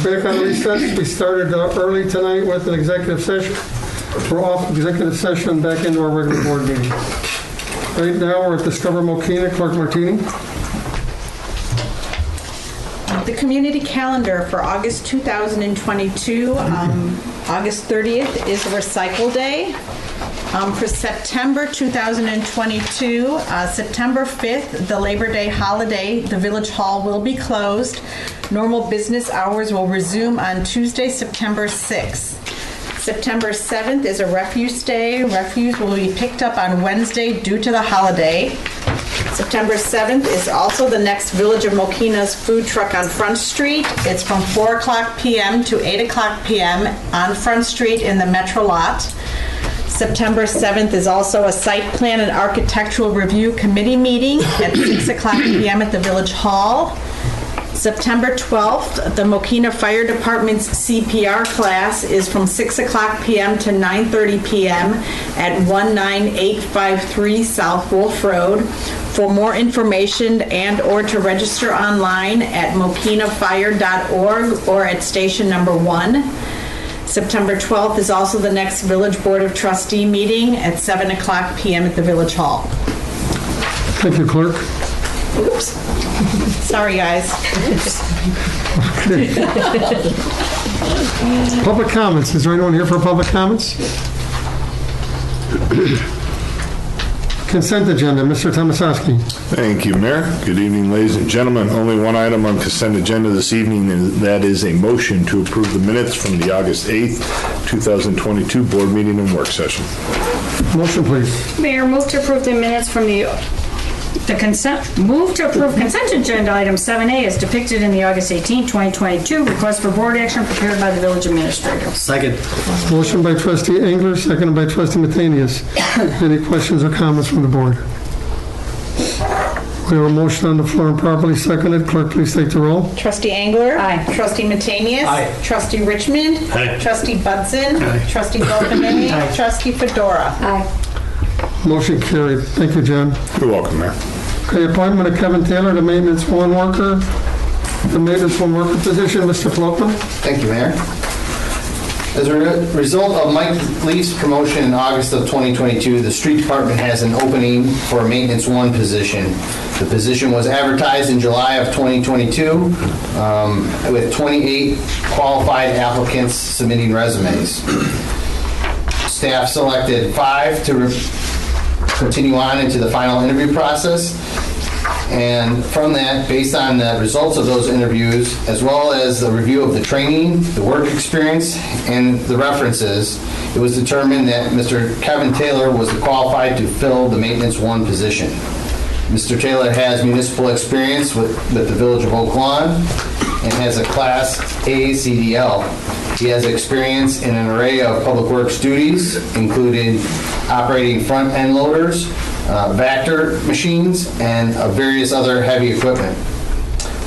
Back on recess. We started early tonight with an executive session. We're off executive session back into our regular board meeting. Right now we're at Discover Mokena. Clerk Martini. The community calendar for August 2022, August 30th is Recycle Day. For September 2022, September 5th, the Labor Day holiday, the Village Hall will be closed. Normal business hours will resume on Tuesday, September 6th. September 7th is a Refuse Day. Refuse will be picked up on Wednesday due to the holiday. September 7th is also the next Village of Mokena's food truck on Front Street. It's from 4 o'clock p.m. to 8 o'clock p.m. on Front Street in the Metro Lot. September 7th is also a Site Plan and Architectural Review Committee meeting at 6 o'clock p.m. at the Village Hall. September 12th, the Mokena Fire Department's CPR class is from 6 o'clock p.m. to 9:30 p.m. at 19853 South Wolf Road. For more information and or to register online at mokenafire.org or at station number 1. September 12th is also the next Village Board of Trustee meeting at 7 o'clock p.m. at the Village Hall. Thank you, Clerk. Oops. Sorry, guys. Public comments. Is there anyone here for public comments? Consent agenda. Mr. Tomasowski. Thank you, Mayor. Good evening, ladies and gentlemen. Only one item on consent agenda this evening, and that is a motion to approve the minutes from the August 8th, 2022 board meeting and work session. Motion, please. Mayor, move to approve the minutes from the consent agenda item 7A is depicted in the August 18, 2022 request for board action prepared by the village administrator. Second. Motion by Trustee Engler, seconded by Trustee Matanius. Any questions or comments from the board? We have a motion on the floor and properly seconded. Clerk, please take the roll. Trustee Engler. Aye. Trustee Matanius. Aye. Trustee Richmond. Aye. Trustee Budson. Aye. Trustee Belknap. Aye. Trustee Fedora. Aye. Motion carried. Thank you, John. You're welcome, Mayor. Okay, appointment of Kevin Taylor to Maintenance 1 worker. The Maintenance 1 worker position, Mr. Floatman. Thank you, Mayor. As a result of Mike Leaf's promotion in August of 2022, the street department has an opening for a Maintenance 1 position. The position was advertised in July of 2022 with 28 qualified applicants submitting resumes. Staff selected 5 to continue on into the final interview process. And from that, based on the results of those interviews, as well as the review of the training, the work experience, and the references, it was determined that Mr. Kevin Taylor was qualified to fill the Maintenance 1 position. Mr. Taylor has municipal experience with the Village of Oak Lawn and has a Class A CDL. He has experience in an array of public works duties, including operating front end loaders, Vector machines, and various other heavy equipment.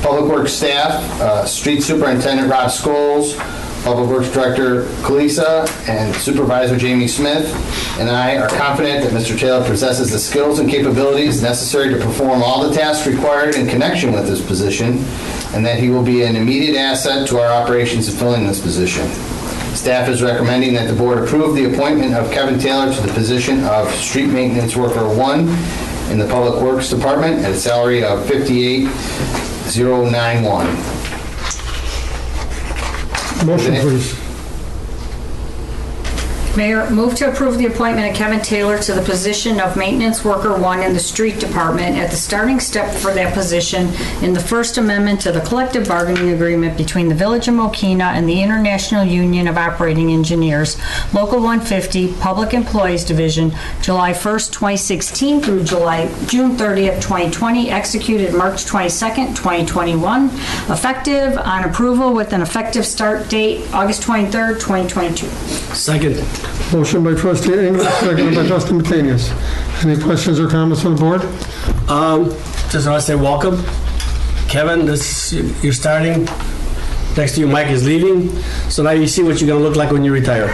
Public Works staff, Street Superintendent Rob Scholes, Public Works Director Kalisa, and Supervisor Jamie Smith, and I are confident that Mr. Taylor possesses the skills and capabilities necessary to perform all the tasks required in connection with this position, and that he will be an immediate asset to our operations in filling this position. Staff is recommending that the board approve the appointment of Kevin Taylor to the position of Street Maintenance Worker 1 in the Public Works Department at a salary of $58,091. Motion, please. Mayor, move to approve the appointment of Kevin Taylor to the position of Maintenance Worker 1 in the Street Department at the starting step for that position in the First Amendment to the Collective Bargaining Agreement between the Village of Mokena and the International Union of Operating Engineers, Local 150, Public Employees Division, July 1st, 2016 through June 30th, 2020, executed March 22nd, 2021, effective on approval with an effective start date August 23rd, 2022. Second. Motion by Trustee Engler, seconded by Trustee Matanius. Any questions or comments from the board? Just want to say welcome. Kevin, you're starting. Next to you, Mike is leaving. So now you see what you're going to look like when you retire.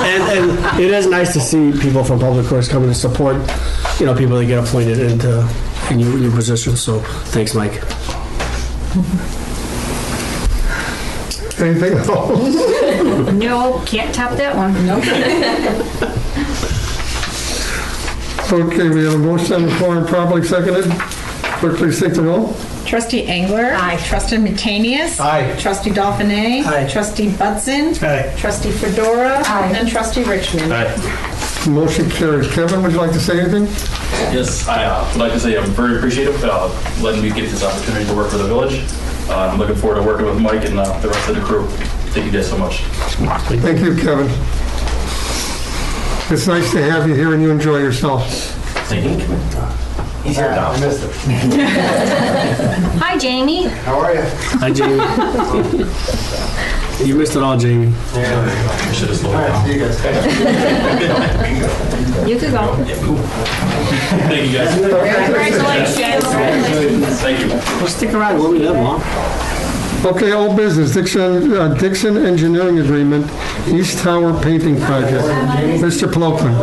And it is nice to see people from Public Works coming to support, people that get appointed into in your position, so thanks, Mike. Anything else? No, can't top that one. Okay, we have a motion on the floor and properly seconded. Clerk, please take the roll. Trustee Angler. Aye. Trustee Metanius. Aye. Trustee Dauphiné. Aye. Trustee Budzin. Aye. Trustee Fedora. Aye. And Trustee Richmond. Motion carries. Kevin, would you like to say anything? Yes, I would like to say I'm very appreciative letting me get this opportunity to work for the village. I'm looking forward to working with Mike and the rest of the crew. Thank you guys so much. Thank you, Kevin. It's nice to have you here and you enjoy yourself. Thank you. He's here now. I missed him. Hi, Jamie. Hi, Jamie. You missed it all, Jamie. I should have slowed down. You could go. Thank you guys. Congratulations. Thank you. Well, stick around, we'll be there long. Okay, old business, Dixon Engineering Agreement, East Tower Painting Project. Mr. Plopman.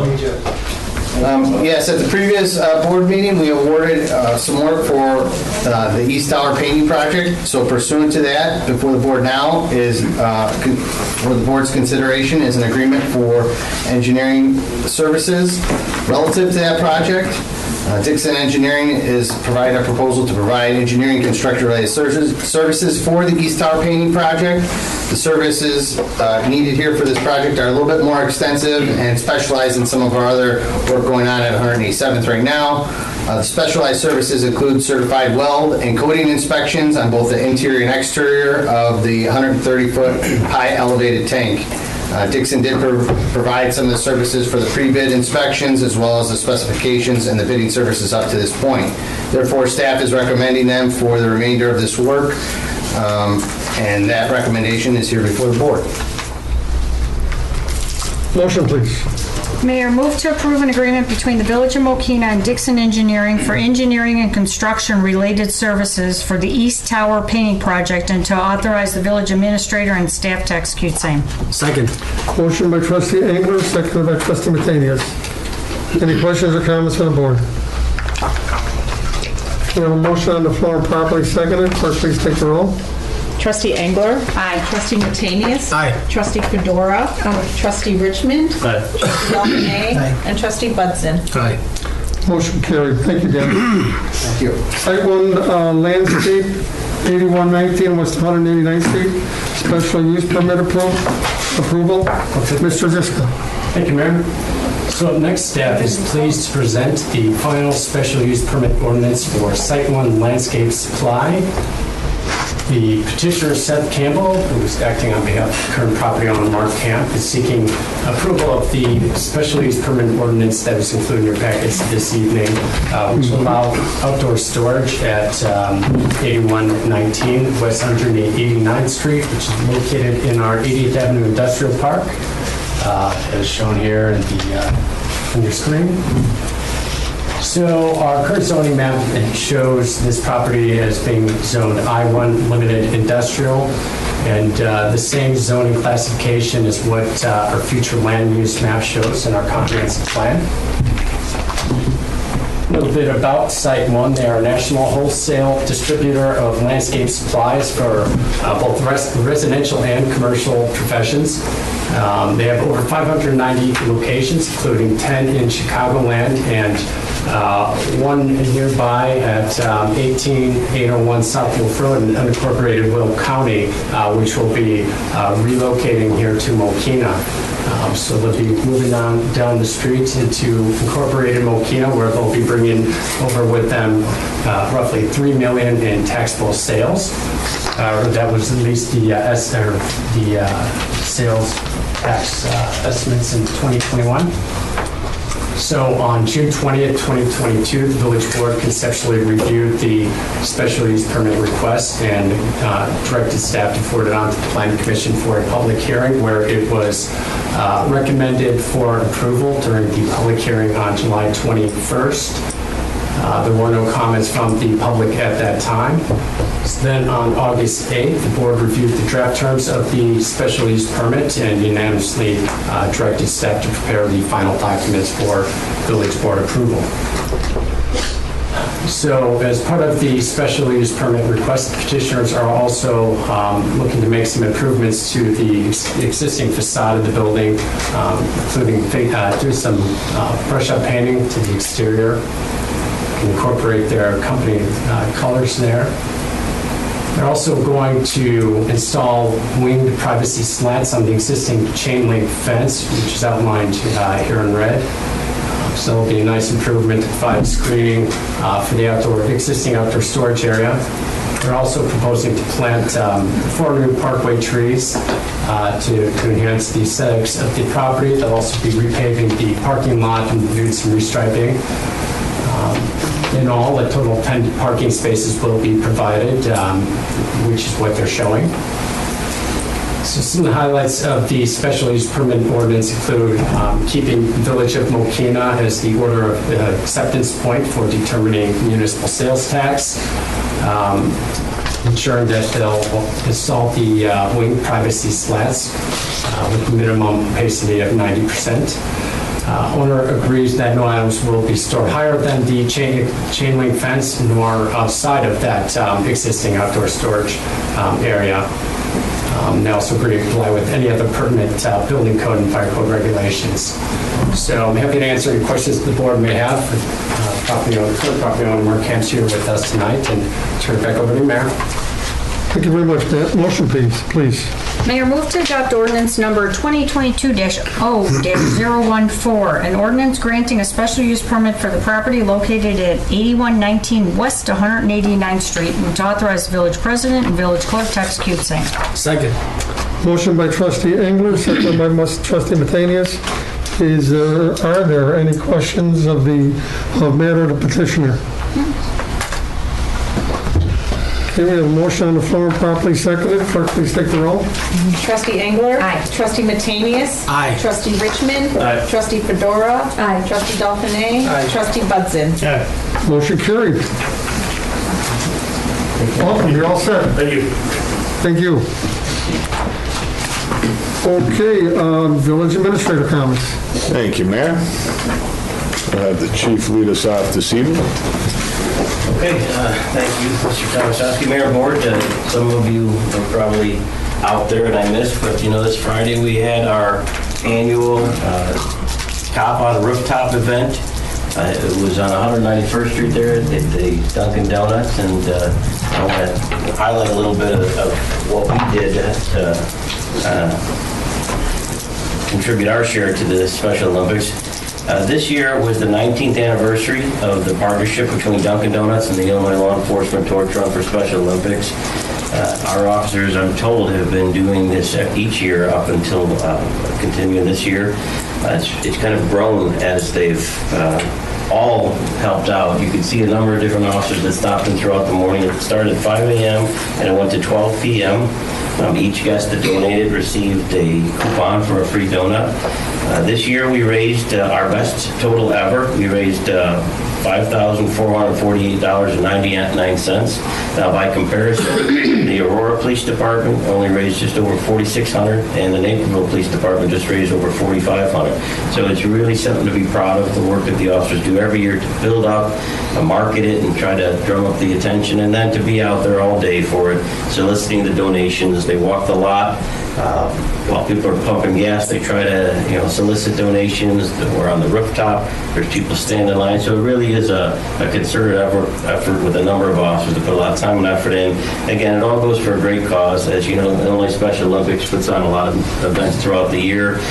Yes, at the previous board meeting, we awarded some work for the East Tower painting project. So pursuant to that, before the board now is, for the board's consideration, is an agreement for engineering services relative to that project. Dixon Engineering is providing a proposal to provide engineering and construction-related services for the East Tower painting project. The services needed here for this project are a little bit more extensive and specialized in some of our other work going on at 187th right now. The specialized services include certified weld and coating inspections on both the interior and exterior of the 130-foot high elevated tank. Dixon did provide some of the services for the pre-bid inspections as well as the specifications and the bidding services up to this point. Therefore, staff is recommending them for the remainder of this work, and that recommendation is here before the board. Motion, please. Mayor, move to approve an agreement between the Village of Mokena and Dixon Engineering for engineering and construction-related services for the East Tower painting project and to authorize the village administrator and staff to execute same. Second. Motion by trustee Angler, seconded by trustee Matanias. Any questions or comments from the board? We have a motion on the floor and properly seconded. Clerk, please take the roll. Trustee Angler. Aye. Trustee Metanius. Aye. Trustee Fedora. Trustee Richmond. Aye. Trustee Dauphiné. And Trustee Budzin. Aye. Motion carried. Thank you, Dan. Thank you. Site 1 landscape, 8119 West 189th Street, special use permit approval. Mr. Ziska. Thank you, Mayor. So up next, staff is pleased to present the final special use permit ordinance for Site 1 Landscape Supply. The petitioner, Seth Campbell, who is acting on behalf of the current property owner, Mark Camp, is seeking approval of the special use permit ordinance that is included in your packets this evening, which will allow outdoor storage at 8119 West 189th Street, which is located in our 80th Avenue Industrial Park, as shown here on your screen. So our current zoning map shows this property as being zoned I-1 limited industrial, and the same zoning classification is what our future land use map shows in our comprehensive plan. A little bit about Site 1. They are a national wholesale distributor of landscape supplies for both residential and commercial professions. They have over 590 locations, including 10 in Chicagoland and one nearby at 18801 South Wolf Road in unincorporated Will County, which will be relocating here to Mokena. So they'll be moving on down the street into incorporated Mokena, where they'll be bringing over with them roughly $3 million in taxable sales. That was at least the sales tax estimates in 2021. So on June 20th, 2022, the village board conceptually reviewed the special use permit request and directed staff to forward it on to the planning commission for a public hearing, where it was recommended for approval during the public hearing on July 21st. There were no comments from the public at that time. So then on August 8th, the board reviewed the draft terms of the special use permit and unanimously directed staff to prepare the final documents for village board approval. So as part of the special use permit request, petitioners are also looking to make some improvements to the existing facade of the building, including do some brush-up painting to the exterior, incorporate their company colors there. They're also going to install winged privacy slats on the existing chain link fence, which is outlined here in red. So it'll be a nice improvement to provide screening for the existing outdoor storage area. They're also proposing to plant 4 new parkway trees to enhance the aesthetics of the property. They'll also be repaving the parking lot and doing some restriping. In all, a total of 10 parking spaces will be provided, which is what they're showing. So some of the highlights of the special use permit ordinance include keeping the Village of Mokena as the order of acceptance point for determining municipal sales tax, ensuring that they'll install the wing privacy slats with a minimum opacity of 90%. Owner agrees that no items will be stored higher than the chain link fence nor outside of that existing outdoor storage area. They also agree to comply with any other pertinent building code and fire code regulations. So I'm happy to answer any questions the board may have. Current property owner Mark Camp's here with us tonight, and turn it back over to you, Mayor. Thank you very much, Matt. Motion, please. Mayor, move to adopt ordinance number 2022-0-014, an ordinance granting a special use permit for the property located at 8119 West 189th Street, and to authorize the village president and village clerk to execute same. Second. Motion by trustee Engler, second by trustee Matanius. Are there any questions of matter of the petitioner? Okay, we have a motion on the floor properly seconded. Clerk, please take the roll. Trustee Engler? Aye. Trustee Matanius? Aye. Trustee Richmond? Aye. Trustee Fedora? Aye. Trustee Dolphine? Aye. Trustee Budzin? Motion carried. Welcome, you're all set. Thank you. Thank you. Okay, village administrator comments. Thank you, Mayor. I'll have the chief lead us off this evening. Okay, thank you, Mr. Thomasowski, Mayor Board. Some of you are probably out there and I missed, but this Friday we had our annual Cop on Rooftop event. It was on 191st Street there at the Dunkin' Donuts, and I want to highlight a little bit of what we did to contribute our share to the Special Olympics. This year was the 19th anniversary of the partnership between Dunkin' Donuts and the Illinois Law Enforcement Torch Run for Special Olympics. Our officers, I'm told, have been doing this each year up until continuing this year. It's kind of grown as they've all helped out. You can see a number of different officers that stopped in throughout the morning. It started at 5 a.m. and it went to 12 p.m. Each guest that donated received a coupon for a free donut. This year we raised our best total ever. We raised $5,448.99. Now, by comparison, the Aurora Police Department only raised just over $4,600, and the Naperville Police Department just raised over $4,500. So it's really something to be proud of, the work that the officers do every year to build up, market it, and try to drum up the attention, and then to be out there all day for it, soliciting the donations. They walk the lot. While people are pumping gas, they try to solicit donations. We're on the rooftop. There's people standing in line. So it really is a concerted effort with a number of officers to put a lot of time and effort in. Again, it all goes for a great cause. As you know, the Illinois Special Olympics puts on a lot of events throughout the year.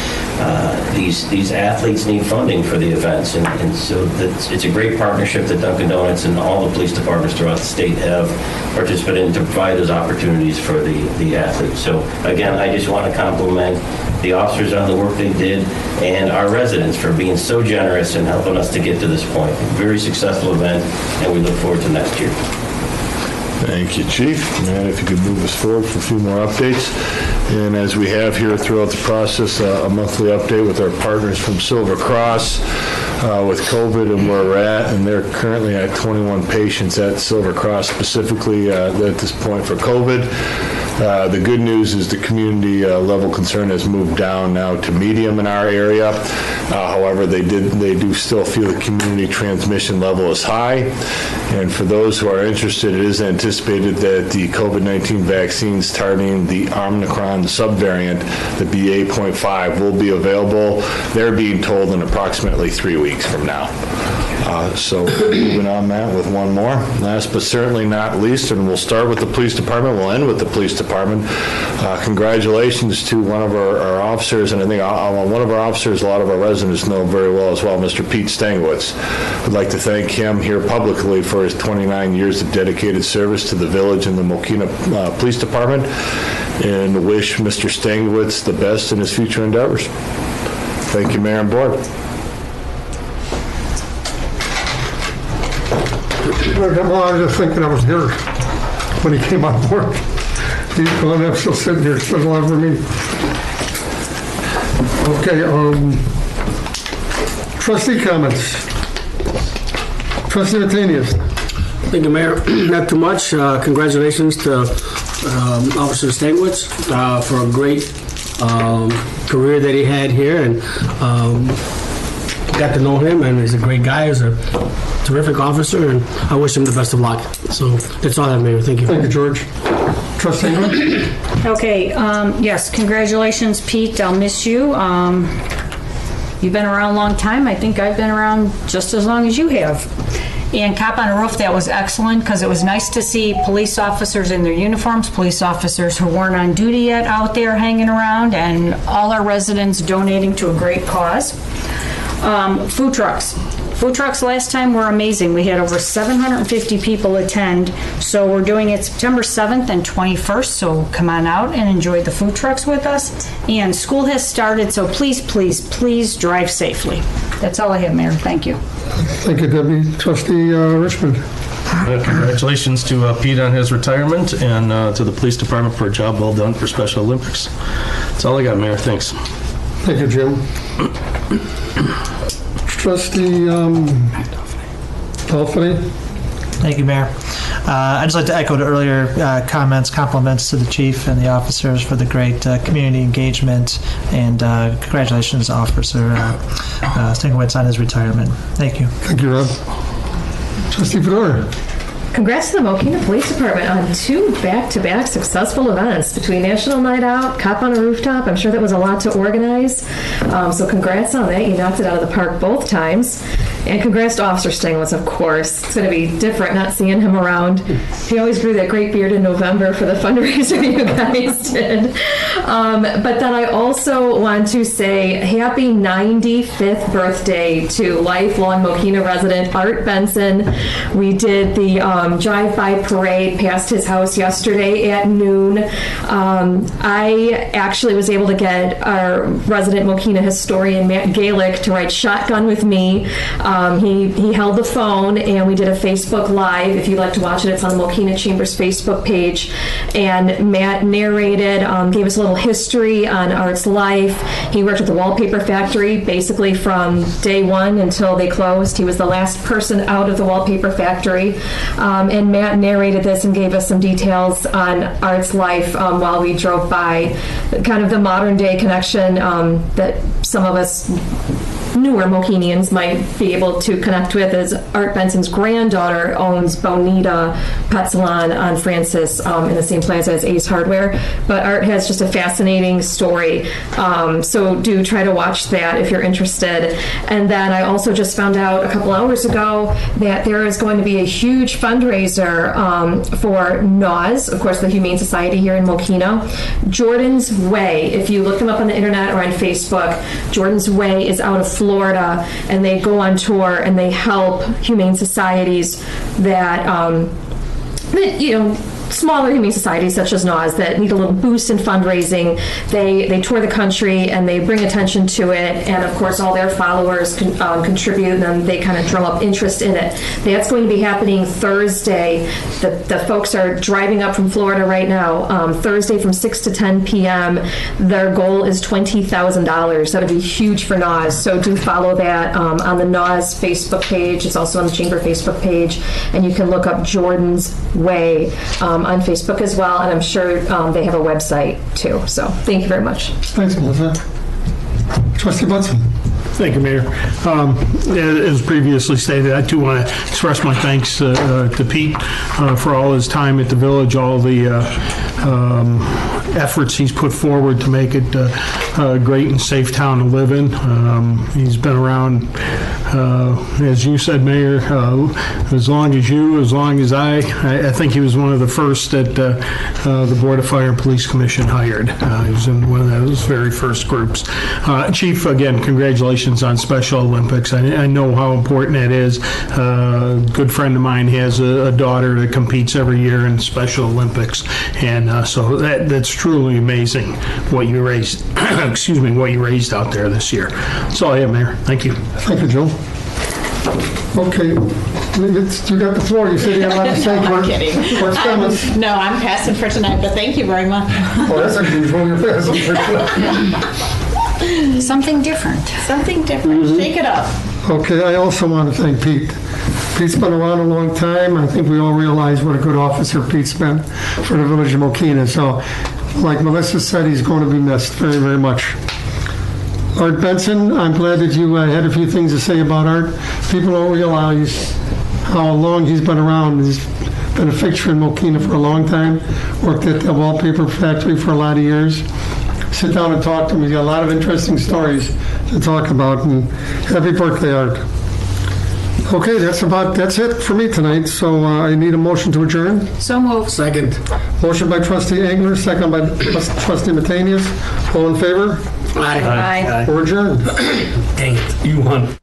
These athletes need funding for the events, and so it's a great partnership that Dunkin' Donuts and all the police departments throughout the state have participated in to provide those opportunities for the athletes. So again, I just want to compliment the officers on the work they did and our residents for being so generous and helping us to get to this point. Very successful event, and we look forward to next year. Thank you, Chief. Man, if you could move us forward for a few more updates. And as we have here throughout the process, a monthly update with our partners from Silver Cross with COVID and where we're at. And they're currently at 21 patients at Silver Cross specifically at this point for COVID. The good news is the community level concern has moved down now to medium in our area. However, they do still feel the community transmission level is high. And for those who are interested, it is anticipated that the COVID-19 vaccines targeting the Omicron subvariant, the BA.5, will be available. They're being told in approximately 3 weeks from now. So moving on, Matt, with one more. Last but certainly not least, and we'll start with the police department, we'll end with the police department. Congratulations to one of our officers, and I think one of our officers a lot of our residents know very well as well, Mr. Pete Stangwitz. I'd like to thank him here publicly for his 29 years of dedicated service to the village and the Mokena Police Department, and wish Mr. Stangwitz the best in his future endeavors. Thank you, Mayor and Board. Well, I was just thinking I was here when he came on board. I'm still sitting here, so long for me. Okay, trustee comments. Trustee Martinez. Thank you, Mayor. Not too much. Congratulations to Officer Stangwitz for a great career that he had here, and got to know him, and he's a great guy. He's a terrific officer, and I wish him the best of luck. So that's all I have, Mayor. Thank you. Thank you, George. Trustee England? Okay, yes, congratulations, Pete. I'll miss you. You've been around a long time. I think I've been around just as long as you have. And Cop on a Roof, that was excellent, because it was nice to see police officers in their uniforms, police officers who weren't on duty yet out there hanging around, and all our residents donating to a great cause. Food trucks. Food trucks last time were amazing. We had over 750 people attend. So we're doing it September 7th and 21st. So come on out and enjoy the food trucks with us. And school has started, so please, please, please drive safely. That's all I have, Mayor. Thank you. Thank you, Debbie. Trustee Richmond. Congratulations to Pete on his retirement, and to the police department for a job well done for Special Olympics. That's all I got, Mayor. Thanks. Thank you, Jim. Trustee Alfani. Thank you, Mayor. I'd just like to echo the earlier comments, compliments to the chief and the officers for the great community engagement, and congratulations, Officer Stangwitz, on his retirement. Thank you. Thank you, Rob. Trustee Fedora. Congrats to the Mokena Police Department on 2 back-to-back successful events between National Night Out, Cop on a Rooftop. I'm sure that was a lot to organize. So congrats on that. You knocked it out of the park both times. And congrats to Officer Stangwitz, of course. It's going to be different not seeing him around. He always grew that great beard in November for the fundraiser you guys did. But then I also want to say happy 95th birthday to lifelong Mokena resident Art Benson. We did the drive-by parade past his house yesterday at noon. I actually was able to get our resident Mokena historian Matt Galick to write Shotgun with me. He held the phone, and we did a Facebook Live. If you'd like to watch it, it's on the Mokena Chamber's Facebook page. And Matt narrated, gave us a little history on Art's life. He worked at the Wallpaper Factory basically from day one until they closed. He was the last person out of the Wallpaper Factory. And Matt narrated this and gave us some details on Art's life while we drove by, kind of the modern day connection that some of us newer Mokenians might be able to connect with, as Art Benson's granddaughter owns Bonita Pet Salon on Francis in the same plaza as Ace Hardware. But Art has just a fascinating story, so do try to watch that if you're interested. And then I also just found out a couple hours ago that there is going to be a huge fundraiser for NAWS, of course the Humane Society here in Mokena. Jordan's Way, if you look them up on the internet or on Facebook, Jordan's Way is out of Florida, and they go on tour and they help humane societies that smaller humane societies such as NAWS that need a little boost in fundraising. They tour the country and they bring attention to it, and of course all their followers contribute, and then they kind of drum up interest in it. That's going to be happening Thursday. The folks are driving up from Florida right now. Thursday from 6 to 10 p.m. Their goal is $20,000. That would be huge for NAWS, so do follow that on the NAWS Facebook page. It's also on the Chamber Facebook page, and you can look up Jordan's Way on Facebook as well, and I'm sure they have a website too. So thank you very much. Thanks, Melissa. Trustee Bunsen. Thank you, Mayor. As previously stated, I too want to express my thanks to Pete for all his time at the village, all the efforts he's put forward to make it a great and safe town to live in. He's been around, as you said, Mayor, as long as you, as long as I think he was one of the first that the Board of Fire and Police Commission hired. He was in one of those very first groups. Chief, again, congratulations on Special Olympics. I know how important that is. A good friend of mine has a daughter that competes every year in Special Olympics, and so that's truly amazing what you raised. Excuse me, what you raised out there this year. That's all I have, Mayor. Thank you. Thank you, Joe. Okay, you got the floor. You said you had a lot to say. No, I'm kidding. No, I'm passing for tonight, but thank you very much. Oh, that's unusual. You're passing for tonight. Something different. Something different. Shake it up. Okay, I also want to thank Pete. Pete's been around a long time. I think we all realize what a good officer Pete's been for the village of Mokena. So, like Melissa said, he's going to be missed very, very much. Art Benson, I'm glad that you had a few things to say about Art. People don't realize how long he's been around. He's been a fixture in Mokena for a long time. Worked at the wallpaper factory for a lot of years. Sit down and talk to him. He's got a lot of interesting stories to talk about. And happy birthday, Art. Okay, that's it for me tonight. So I need a motion to adjourn. So moved. Second. Motion by Trustee Engler, second by Trustee Matanius. All in favor? Aye. We're adjourned. Dang it, you won.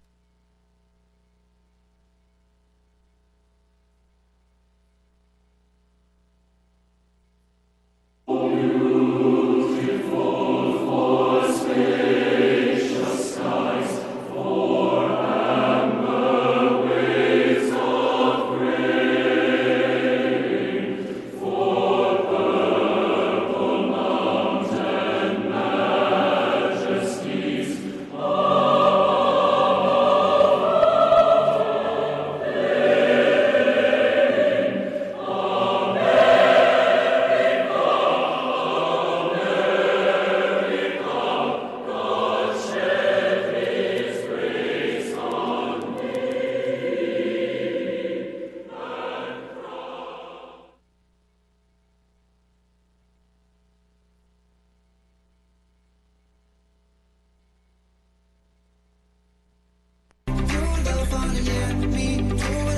me.